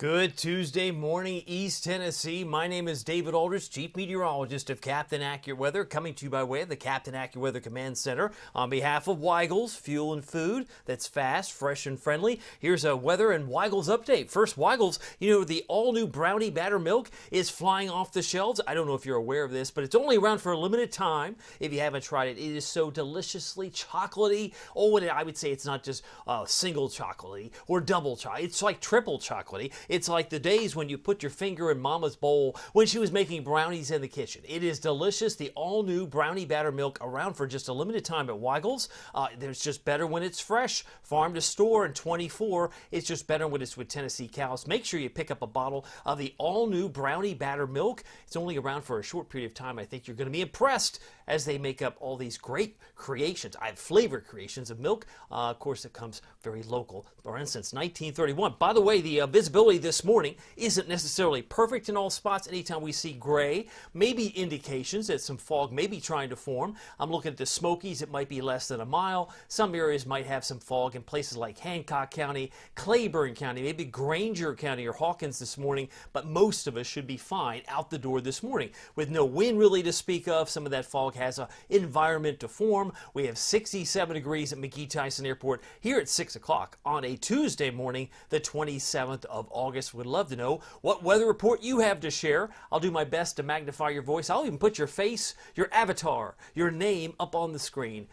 Good Tuesday morning, East Tennessee. My name is David Aldrich, Chief Meteorologist of Captain AccuWeather, coming to you by way of the Captain AccuWeather Command Center. On behalf of Weigel's Fuel and Food that's fast, fresh, and friendly, here's a weather and Weigel's update. First, Weigel's, the all-new brownie batter milk is flying off the shelves. I don't know if you're aware of this, but it's only around for a limited time. If you haven't tried it, it is so deliciously chocolatey. Oh, and I would say it's not just single chocolatey or double chocolatey. It's like triple chocolatey. It's like the days when you put your finger in Mama's bowl when she was making brownies in the kitchen. It is delicious. The all-new brownie batter milk around for just a limited time at Weigel's. There's just better when it's fresh. Farm to store and 24. It's just better when it's with Tennessee cows. Make sure you pick up a bottle of the all-new brownie batter milk. It's only around for a short period of time. I think you're going to be impressed as they make up all these great creations. I have flavor creations of milk. Of course, it comes very local. For instance, 1931. By the way, the visibility this morning isn't necessarily perfect in all spots. Anytime we see gray, maybe indications that some fog may be trying to form. I'm looking at the Smokies. It might be less than a mile. Some areas might have some fog in places like Hancock County, Claiborne County, maybe Granger County or Hawkins this morning, but most of us should be fine out the door this morning with no wind really to speak of. Some of that fog has an environment to form. We have 67 degrees at McGee-Tyson Airport here at 6 o'clock on a Tuesday morning, the 27th of August. Would love to know what weather report you have to share. I'll do my best to magnify your voice. I'll even put your face, your avatar, your name up on the screen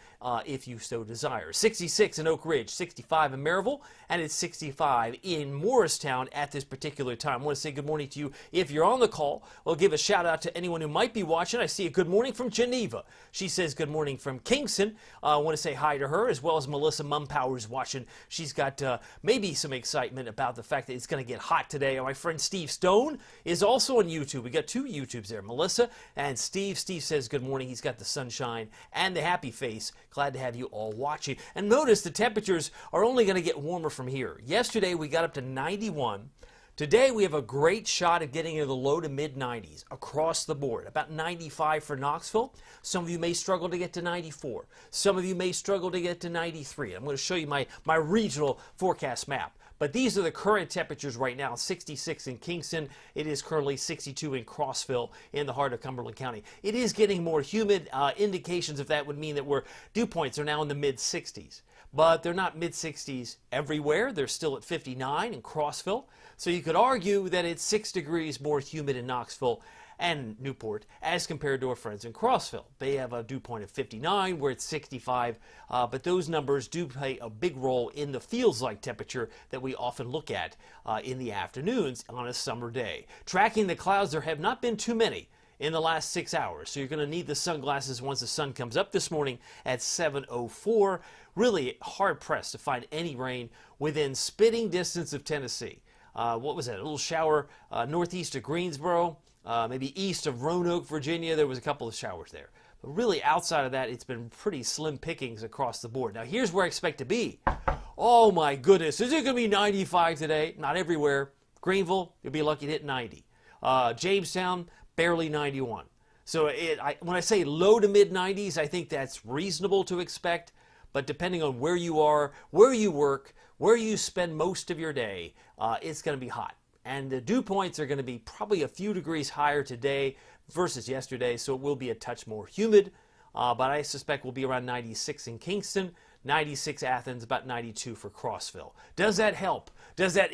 if you so desire. 66 in Oak Ridge, 65 in Maryville, and it's 65 in Morristown at this particular time. I want to say good morning to you if you're on the call. We'll give a shout out to anyone who might be watching. I see a good morning from Geneva. She says good morning from Kingston. I want to say hi to her, as well as Melissa Mumpowers watching. She's got maybe some excitement about the fact that it's going to get hot today. My friend Steve Stone is also on YouTube. We got two YouTubes there, Melissa and Steve. Steve says good morning. He's got the sunshine and the happy face. Glad to have you all watching. And notice the temperatures are only going to get warmer from here. Yesterday we got up to 91. Today we have a great shot at getting into the low to mid 90s across the board. About 95 for Knoxville. Some of you may struggle to get to 94. Some of you may struggle to get to 93. I'm going to show you my regional forecast map. But these are the current temperatures right now. 66 in Kingston. It is currently 62 in Crossville in the heart of Cumberland County. It is getting more humid. Indications of that would mean that dew points are now in the mid 60s. But they're not mid 60s everywhere. They're still at 59 in Crossville. So you could argue that it's 6 degrees more humid in Knoxville and Newport as compared to our friends in Crossville. They have a dew point of 59, where it's 65, but those numbers do play a big role in the feels-like temperature that we often look at in the afternoons on a summer day. Tracking the clouds, there have not been too many in the last 6 hours, so you're going to need the sunglasses once the sun comes up this morning at 7:04. Really hard-pressed to find any rain within spitting distance of Tennessee. What was that? A little shower northeast of Greensboro, maybe east of Roanoke, Virginia. There was a couple of showers there. But really, outside of that, it's been pretty slim pickings across the board. Now, here's where I expect to be. Oh, my goodness. Is it going to be 95 today? Not everywhere. Greenville, you'll be lucky to hit 90. Jamestown, barely 91. So when I say low to mid 90s, I think that's reasonable to expect. But depending on where you are, where you work, where you spend most of your day, it's going to be hot. And the dew points are going to be probably a few degrees higher today versus yesterday, so it will be a touch more humid. But I suspect we'll be around 96 in Kingston, 96 Athens, about 92 for Crossville. Does that help? Does that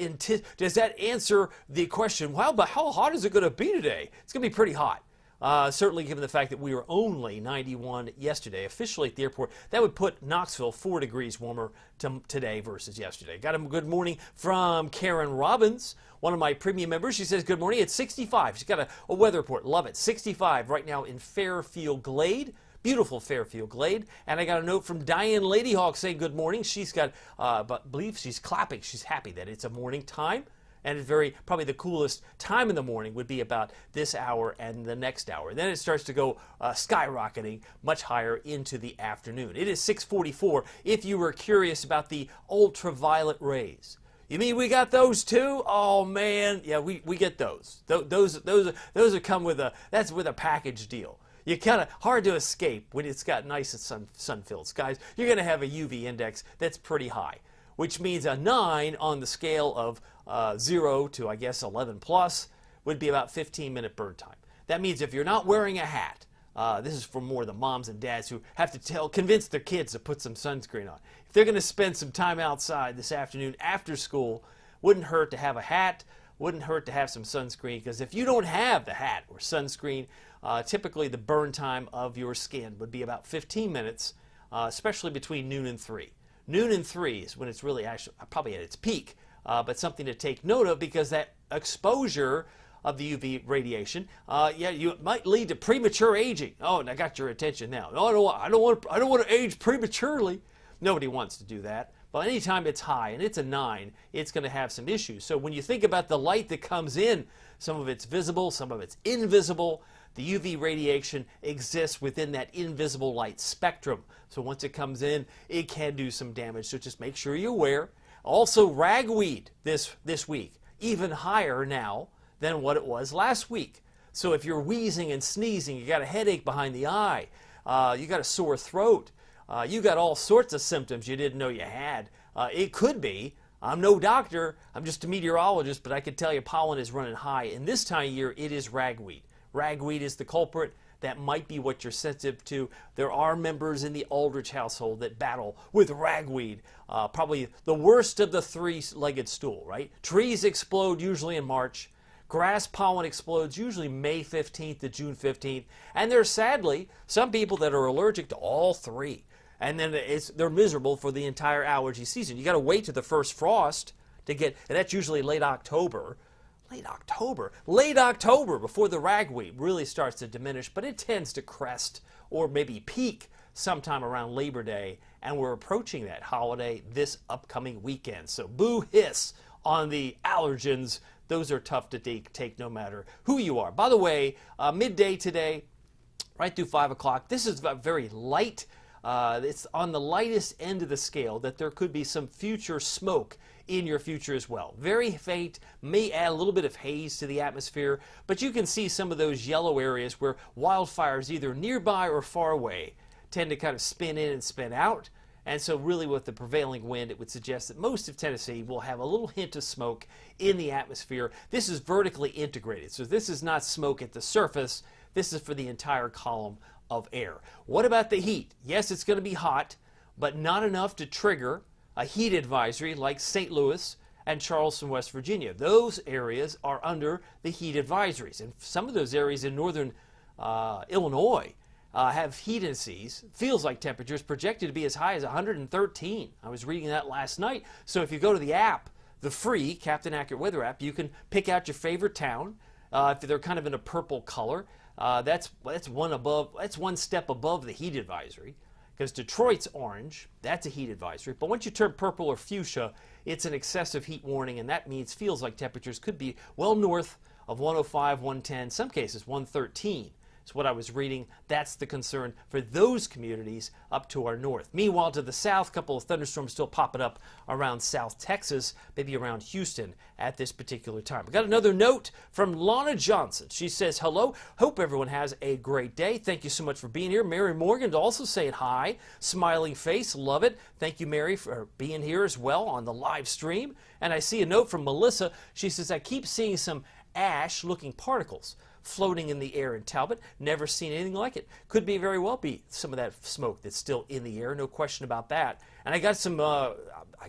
answer the question, well, but how hot is it going to be today? It's going to be pretty hot. Certainly given the fact that we were only 91 yesterday, officially at the airport. That would put Knoxville 4 degrees warmer today versus yesterday. Got a good morning from Karen Robbins, one of my premium members. She says, good morning. It's 65. She's got a weather report. Love it. 65 right now in Fairfield Glade. Beautiful Fairfield Glade. And I got a note from Diane Ladyhawk saying good morning. She's got, believe she's clapping. She's happy that it's a morning time. And it's probably the coolest time in the morning would be about this hour and the next hour. Then it starts to go skyrocketing much higher into the afternoon. It is 6:44. If you were curious about the ultraviolet rays, you mean we got those too? Oh man, yeah, we get those. Those are come with that's with a package deal. You kind of hard to escape when it's got nice and sun-filled skies. You're going to have a UV index that's pretty high. which means a 9 on the scale of 0 to, I guess, 11 plus would be about 15-minute burn time. That means if you're not wearing a hat, this is for more the moms and dads who have to convince their kids to put some sunscreen on. If they're going to spend some time outside this afternoon after school, wouldn't hurt to have a hat, wouldn't hurt to have some sunscreen, because if you don't have the hat or sunscreen, typically the burn time of your skin would be about 15 minutes, especially between noon and 3. Noon and 3 is when it's really actually probably at its peak, but something to take note of, because that exposure of the UV radiation, you might lead to premature aging. Oh, and I got your attention now. No, I don't want to age prematurely. Nobody wants to do that. But anytime it's high and it's a 9, it's going to have some issues. So when you think about the light that comes in, some of it's visible, some of it's invisible. The UV radiation exists within that invisible light spectrum. So once it comes in, it can do some damage. So just make sure you're aware. Also, ragweed this week, even higher now than what it was last week. So if you're wheezing and sneezing, you got a headache behind the eye, you got a sore throat, you got all sorts of symptoms you didn't know you had. It could be, I'm no doctor, I'm just a meteorologist, but I can tell you pollen is running high. And this time of year, it is ragweed. Ragweed is the culprit. That might be what you're sensitive to. There are members in the Aldrich household that battle with ragweed. Probably the worst of the three-legged stool, right? Trees explode usually in March. Grass pollen explodes usually May 15th to June 15th. And there's sadly some people that are allergic to all three. And then they're miserable for the entire allergy season. You got to wait to the first frost to get, and that's usually late October before the ragweed really starts to diminish, but it tends to crest or maybe peak sometime around Labor Day, and we're approaching that holiday this upcoming weekend. So boo hiss on the allergens. Those are tough to take no matter who you are. By the way, midday today, right through 5 o'clock, this is very light. It's on the lightest end of the scale that there could be some future smoke in your future as well. Very faint, may add a little bit of haze to the atmosphere, but you can see some of those yellow areas where wildfires either nearby or far away tend to kind of spin in and spin out. And so really with the prevailing wind, it would suggest that most of Tennessee will have a little hint of smoke in the atmosphere. This is vertically integrated, so this is not smoke at the surface. This is for the entire column of air. What about the heat? Yes, it's going to be hot, but not enough to trigger a heat advisory like St. Louis and Charleston, West Virginia. Those areas are under the heat advisories. And some of those areas in northern Illinois have heat indices, feels like temperatures projected to be as high as 113. I was reading that last night. So if you go to the app, the free Captain Accurate Weather app, you can pick out your favorite town. If they're kind of in a purple color, that's one step above the heat advisory, because Detroit's orange, that's a heat advisory. But once you turn purple or fuchsia, it's an excessive heat warning, and that means feels like temperatures could be well north of 105, 110, some cases 113. Is what I was reading. That's the concern for those communities up to our north. Meanwhile, to the south, a couple of thunderstorms still popping up around South Texas, maybe around Houston at this particular time. We got another note from Lana Johnson. She says, hello, hope everyone has a great day. Thank you so much for being here. Mary Morgan also saying hi, smiling face, love it. Thank you, Mary, for being here as well on the live stream. And I see a note from Melissa. She says, I keep seeing some ash-looking particles floating in the air in Talbot. Never seen anything like it. Could be very well be some of that smoke that's still in the air. No question about that. And I got some, I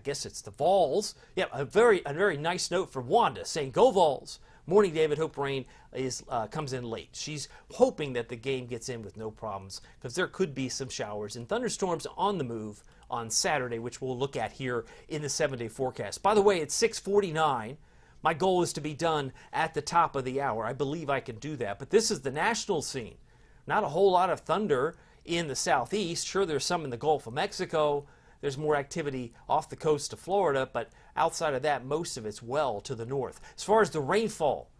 guess it's the Vols. Yeah, a very nice note from Wanda saying, go Vols. Morning, David. Hope rain comes in late. She's hoping that the game gets in with no problems, because there could be some showers and thunderstorms on the move on Saturday, which we'll look at here in the 7-day forecast. By the way, it's 6:49. My goal is to be done at the top of the hour. I believe I can do that. But this is the national scene. Not a whole lot of thunder in the southeast. Sure, there's some in the Gulf of Mexico. There's more activity off the coast of Florida. But outside of that, most of it's well to the north. As far as the rainfall,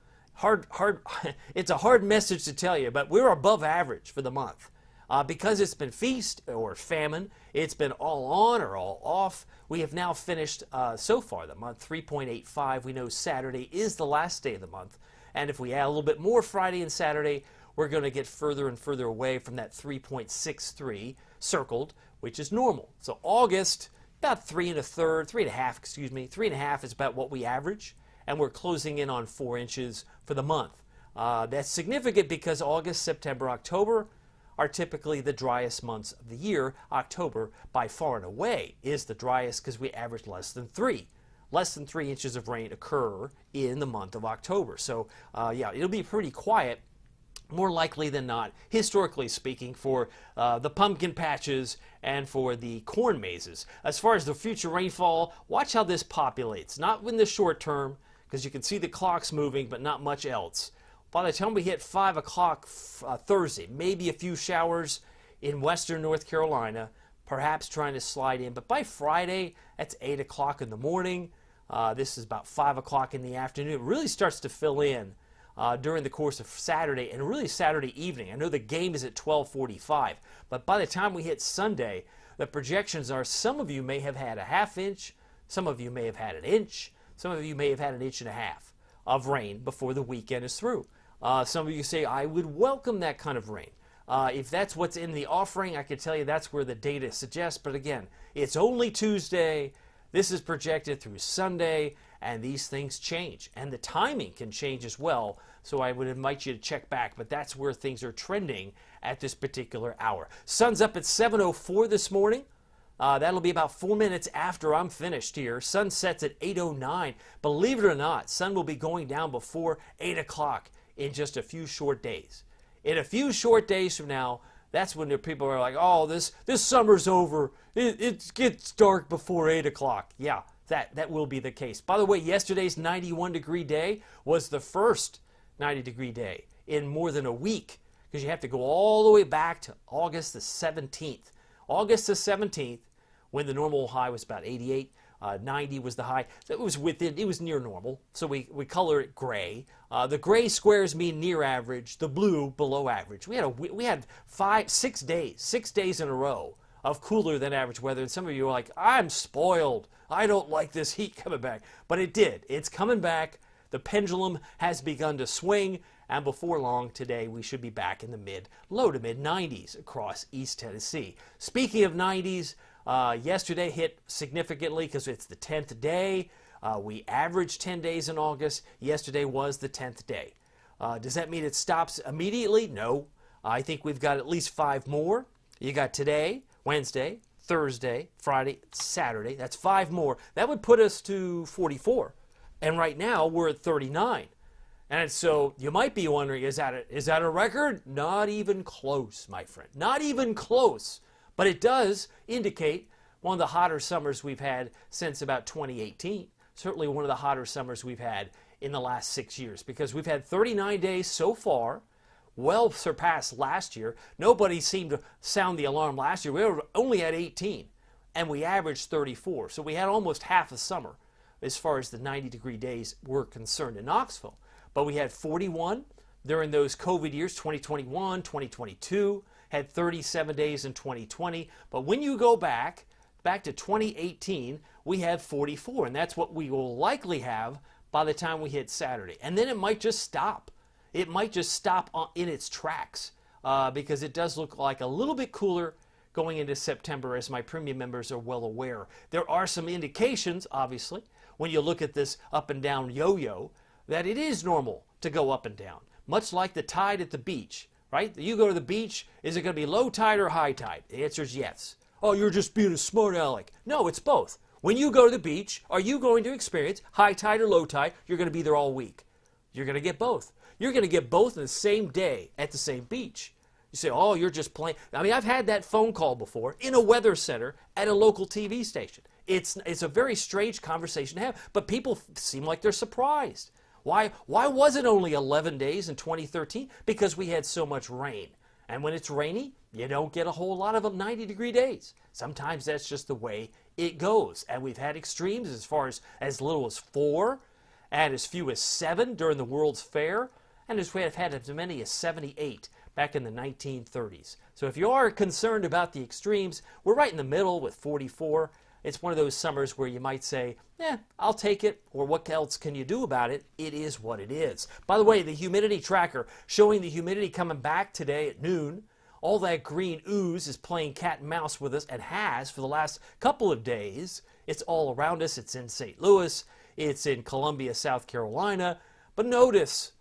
it's a hard message to tell you, but we're above average for the month. Because it's been feast or famine, it's been all on or all off. We have now finished, so far the month, 3.85. We know Saturday is the last day of the month. And if we add a little bit more Friday and Saturday, we're going to get further and further away from that 3.63 circled, which is normal. So August about 3 1/3, 3.5, excuse me. 3.5 is about what we average, and we're closing in on 4 inches for the month. That's significant because August, September, October are typically the driest months of the year. October, by far and away, is the driest because we average less than 3. Less than 3 inches of rain occur in the month of October. So, yeah, it'll be pretty quiet, more likely than not, historically speaking, for the pumpkin patches and for the corn mazes. As far as the future rainfall, watch how this populates. Not in the short term, because you can see the clocks moving, but not much else. By the time we hit 5 o'clock Thursday, maybe a few showers in western North Carolina, perhaps trying to slide in. But by Friday, that's 8 o'clock in the morning. This is about 5 o'clock in the afternoon. It really starts to fill in during the course of Saturday and really Saturday evening. I know the game is at 12:45, but by the time we hit Sunday, the projections are some of you may have had a ½ inch, some of you may have had an inch, some of you may have had an 1.5 inches of rain before the weekend is through. Some of you say, I would welcome that kind of rain. If that's what's in the offering, I can tell you that's where the data suggests. But again, it's only Tuesday. This is projected through Sunday, and these things change. And the timing can change as well. So I would invite you to check back. But that's where things are trending at this particular hour. Sun's up at 7:04 this morning. That'll be about 4 minutes after I'm finished here. Sun sets at 8:09. Believe it or not, sun will be going down before 8 o'clock in just a few short days. In a few short days from now, that's when the people are like, oh, this summer's over. It gets dark before 8 o'clock. Yeah, that will be the case. By the way, yesterday's 91-degree day was the first 90-degree day in more than a week, because you have to go all the way back to August the 17th. August the 17th, when the normal high was about 88, 90 was the high. So it was near normal. So we color it gray. The gray squares mean near average, the blue below average. We had 6 days in a row of cooler than average weather. And some of you are like, I'm spoiled. I don't like this heat coming back. But it did. It's coming back. The pendulum has begun to swing. And before long today, we should be back in the low to mid 90s across East Tennessee. Speaking of 90s, yesterday hit significantly because it's the 10th day. We averaged 10 days in August. Yesterday was the 10th day. Does that mean it stops immediately? No. I think we've got at least 5 more. You got today, Wednesday, Thursday, Friday, Saturday. That's 5 more. That would put us to 44. And right now, we're at 39. And so you might be wondering, is that a record? Not even close, my friend. Not even close. But it does indicate one of the hotter summers we've had since about 2018. Certainly one of the hotter summers we've had in the last 6 years, because we've had 39 days so far, well surpassed last year. Nobody seemed to sound the alarm last year. We were only at 18, and we averaged 34. So we had almost half a summer as far as the 90-degree days were concerned in Knoxville. But we had 41 during those COVID years, 2021, 2022, had 37 days in 2020. But when you go back to 2018, we had 44, and that's what we will likely have by the time we hit Saturday. And then it might just stop. It might just stop in its tracks because it does look like a little bit cooler going into September, as my premium members are well aware. There are some indications, obviously, when you look at this up and down yo-yo, that it is normal to go up and down, much like the tide at the beach, right? You go to the beach, is it going to be low tide or high tide? The answer is yes. Oh, you're just being a smart aleck. No, it's both. When you go to the beach, are you going to experience high tide or low tide? You're going to be there all week. You're going to get both. You're going to get both in the same day at the same beach. You say, oh, you're just playing. I mean, I've had that phone call before in a weather center at a local TV station. It's a very strange conversation to have, but people seem like they're surprised. Why was it only 11 days in 2013? Because we had so much rain. And when it's rainy, you don't get a whole lot of 90-degree days. Sometimes that's just the way it goes. And we've had extremes as far as little as 4 and as few as 7 during the World's Fair. And we have had as many as 78 back in the 1930s. So if you are concerned about the extremes, we're right in the middle with 44. It's one of those summers where you might say, I'll take it, or what else can you do about it? It is what it is. By the way, the humidity tracker showing the humidity coming back today at noon All that green ooze is playing cat and mouse with us and has for the last couple of days. It's all around us. It's in St. Louis. It's in Columbia, South Carolina. But notice,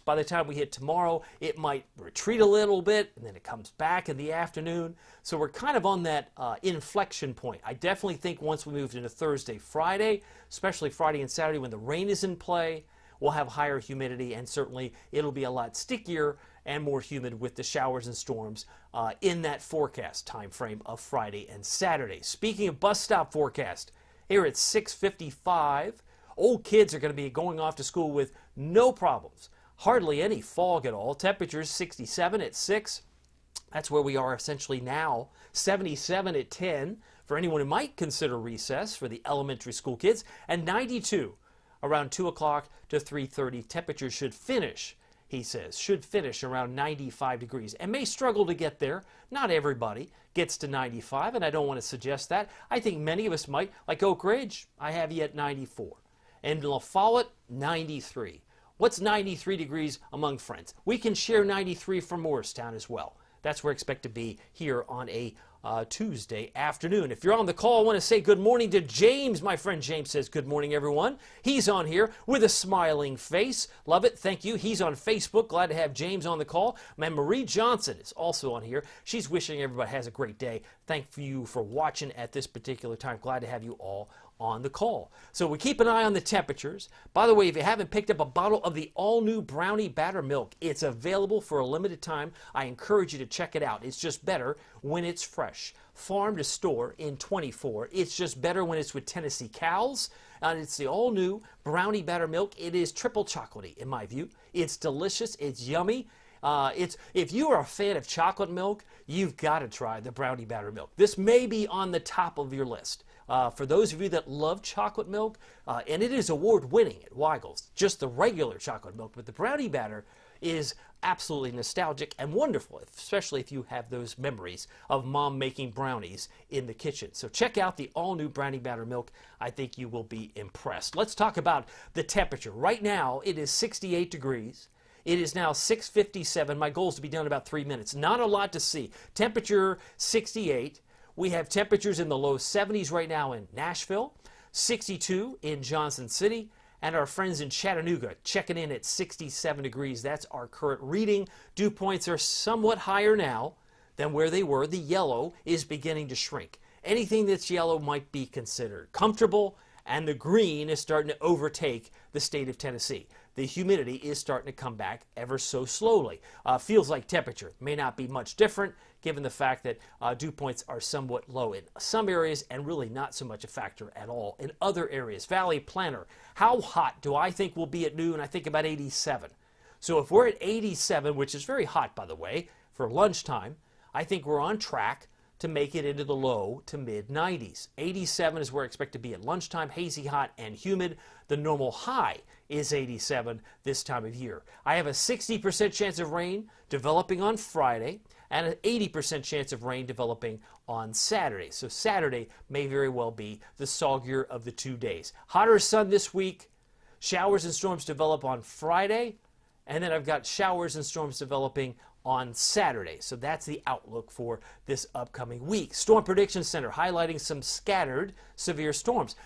by the time we hit tomorrow, it might retreat a little bit, and then it comes back in the afternoon. So we're kind of on that inflection point. I definitely think once we moved into Thursday, Friday, especially Friday and Saturday when the rain is in play, we'll have higher humidity, and certainly it'll be a lot stickier and more humid with the showers and storms in that forecast time frame of Friday and Saturday. Speaking of bus stop forecast, here at 6:55, old kids are going to be going off to school with no problems. Hardly any fog at all. Temperatures 67 at 6. That's where we are essentially now. 77 at 10 for anyone who might consider recess for the elementary school kids. And 92 around 2 o'clock to 3:30. Temperatures should finish, he says, should finish around 95 degrees and may struggle to get there. Not everybody gets to 95, and I don't want to suggest that. I think many of us might, like Oak Ridge, I have you at 94. And La Follette, 93. What's 93 degrees among friends? We can share 93 for Morristown as well. That's where I expect to be here on a Tuesday afternoon. If you're on the call, I want to say good morning to James. My friend James says good morning, everyone. He's on here with a smiling face. Love it. Thank you. He's on Facebook. Glad to have James on the call. And Marie Johnson is also on here. She's wishing everybody has a great day. Thank you for watching at this particular time. Glad to have you all on the call. So we keep an eye on the temperatures. By the way, if you haven't picked up a bottle of the all-new Brownie Batter Milk, it's available for a limited time. I encourage you to check it out. It's just better when it's fresh. Farm to store in 24. It's just better when it's with Tennessee cows. And it's the all-new Brownie Batter Milk. It is triple chocolatey, in my view. It's delicious. It's yummy. If you are a fan of chocolate milk, you've got to try the Brownie Batter Milk. This may be on the top of your list. For those of you that love chocolate milk, and it is award-winning at Weigel's, just the regular chocolate milk, but the Brownie Batter is absolutely nostalgic and wonderful, especially if you have those memories of mom making brownies in the kitchen. So check out the all-new Brownie Batter Milk. I think you will be impressed. Let's talk about the temperature. Right now, it is 68 degrees. It is now 6:57. My goal is to be done in about 3 minutes. Not a lot to see. Temperature 68. We have temperatures in the low 70s right now in Nashville, 62 in Johnson City, and our friends in Chattanooga checking in at 67 degrees. That's our current reading. Dew points are somewhat higher now than where they were. The yellow is beginning to shrink. Anything that's yellow might be considered comfortable, and the green is starting to overtake the state of Tennessee. The humidity is starting to come back ever so slowly. Feels like temperature may not be much different given the fact that dew points are somewhat low in some areas and really not so much a factor at all in other areas. Valley Planner, how hot do I think we'll be at noon? I think about 87. So if we're at 87, which is very hot, by the way, for lunchtime, I think we're on track to make it into the low to mid 90s. 87 is where I expect to be at lunchtime, hazy, hot, and humid. The normal high is 87 this time of year. I have a 60% chance of rain developing on Friday and an 80% chance of rain developing on Saturday. So Saturday may very well be the soggier of the 2 days. Hotter sun this week. Showers and storms develop on Friday, and then I've got showers and storms developing on Saturday. So that's the outlook for this upcoming week. Storm Prediction Center highlighting some scattered severe storms.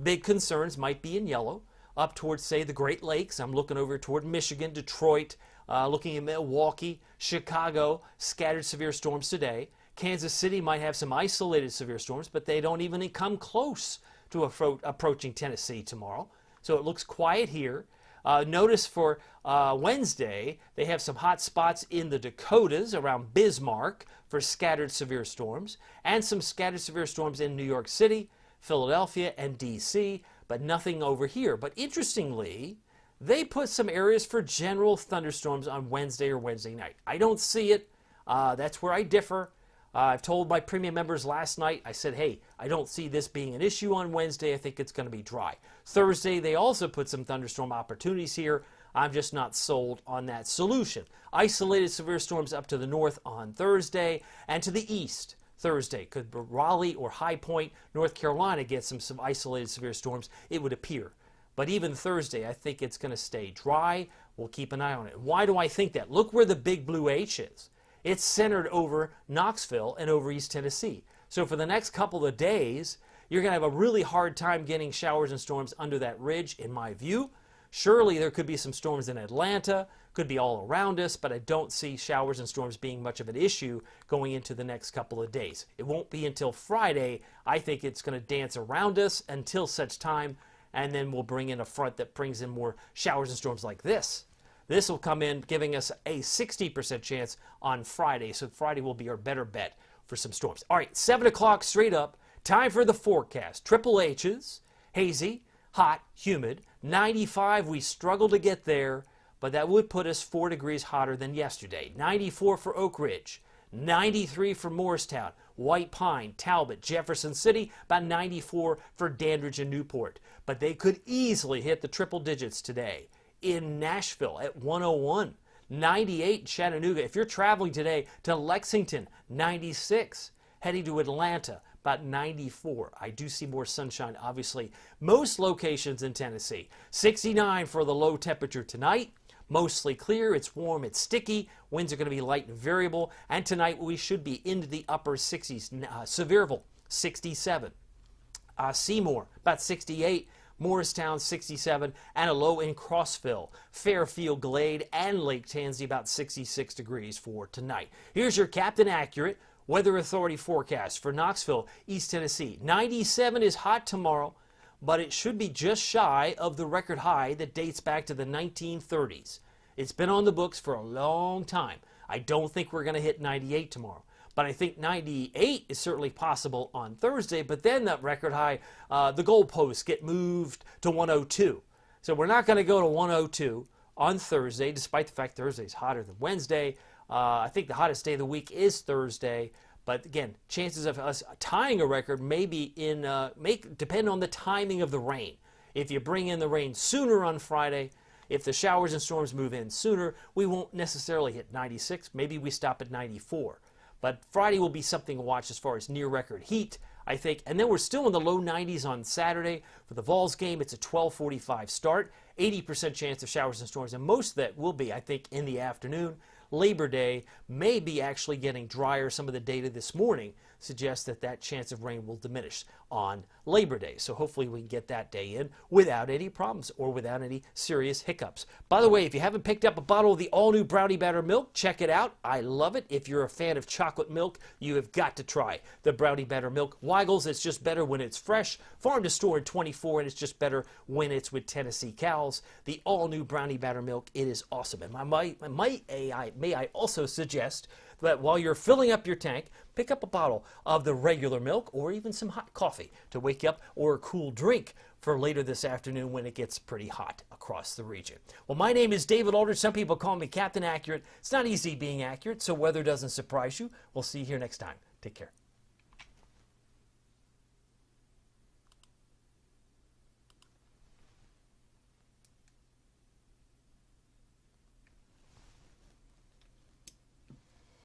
Big concerns might be in yellow up towards, say, the Great Lakes. I'm looking over toward Michigan, Detroit, looking at Milwaukee, Chicago, scattered severe storms today. Kansas City might have some isolated severe storms, but they don't even come close to approaching Tennessee tomorrow. So it looks quiet here. Notice for Wednesday, they have some hot spots in the Dakotas around Bismarck for scattered severe storms, and some scattered severe storms in New York City, Philadelphia, and D.C., but nothing over here. But interestingly, they put some areas for general thunderstorms on Wednesday or Wednesday night. I don't see it. That's where I differ. I've told my premium members last night, I said, hey, I don't see this being an issue on Wednesday. I think it's going to be dry. Thursday, they also put some thunderstorm opportunities here. I'm just not sold on that solution. Isolated severe storms up to the north on Thursday and to the east Thursday. Could Raleigh or High Point, North Carolina get some isolated severe storms? It would appear. But even Thursday, I think it's going to stay dry. We'll keep an eye on it. Why do I think that? Look where the big blue H is. It's centered over Knoxville and over East Tennessee. So for the next couple of days, you're going to have a really hard time getting showers and storms under that ridge, in my view. Surely there could be some storms in Atlanta, could be all around us, but I don't see showers and storms being much of an issue going into the next couple of days. It won't be until Friday. I think it's going to dance around us until such time, and then we'll bring in a front that brings in more showers and storms like this. This will come in giving us a 60% chance on Friday, so Friday will be our better bet for some storms. All right, 7 o'clock straight up, time for the forecast. Triple H's, hazy, hot, humid, 95, we struggle to get there, but that would put us 4 degrees hotter than yesterday. 94 for Oak Ridge, 93 for Morristown, White Pine, Talbot, Jefferson City, about 94 for Dandridge and Newport. But they could easily hit the triple digits today. In Nashville at 101, 98 in Chattanooga. If you're traveling today to Lexington, 96. Heading to Atlanta, about 94. I do see more sunshine, obviously. Most locations in Tennessee. 69 for the low temperature tonight. Mostly clear, it's warm, it's sticky. Winds are going to be light and variable. And tonight we should be into the upper 60s. Sevierville, 67. Seymour, about 68. Morristown, 67, and a low in Crossville. Fairfield, Glade, and Lake Tansy, about 66 degrees for tonight. Here's your Captain Accurate Weather Authority forecast for Knoxville, East Tennessee. 97 is hot tomorrow, but it should be just shy of the record high that dates back to the 1930s. It's been on the books for a long time. I don't think we're going to hit 98 tomorrow. But I think 98 is certainly possible on Thursday, but then that record high, the goalposts get moved to 102. So we're not going to go to 102 on Thursday, despite the fact Thursday's hotter than Wednesday. I think the hottest day of the week is Thursday. But again, chances of us tying a record may depend on the timing of the rain. If you bring in the rain sooner on Friday, if the showers and storms move in sooner, we won't necessarily hit 96. Maybe we stop at 94. But Friday will be something to watch as far as near record heat, I think. And then we're still in the low 90s on Saturday. For the Vols game, it's a 12:45 start. 80% chance of showers and storms. And most of that will be, I think, in the afternoon. Labor Day may be actually getting drier. Some of the data this morning suggests that that chance of rain will diminish on Labor Day. So hopefully we can get that day in without any problems or without any serious hiccups. By the way, if you haven't picked up a bottle of the all-new Brownie Batter Milk, check it out. I love it. If you're a fan of chocolate milk, you have got to try the Brownie Batter Milk. Weigel's, it's just better when it's fresh. Farm to store in 24, and it's just better when it's with Tennessee cows. The all-new Brownie Batter Milk, it is awesome. And may I also suggest that while you're filling up your tank, pick up a bottle of the regular milk or even some hot coffee to wake you up, or a cool drink for later this afternoon when it gets pretty hot across the region. Well, my name is David Aldridge. Some people call me Captain Accurate. It's not easy being accurate, so weather doesn't surprise you. We'll see you here next time. Take care.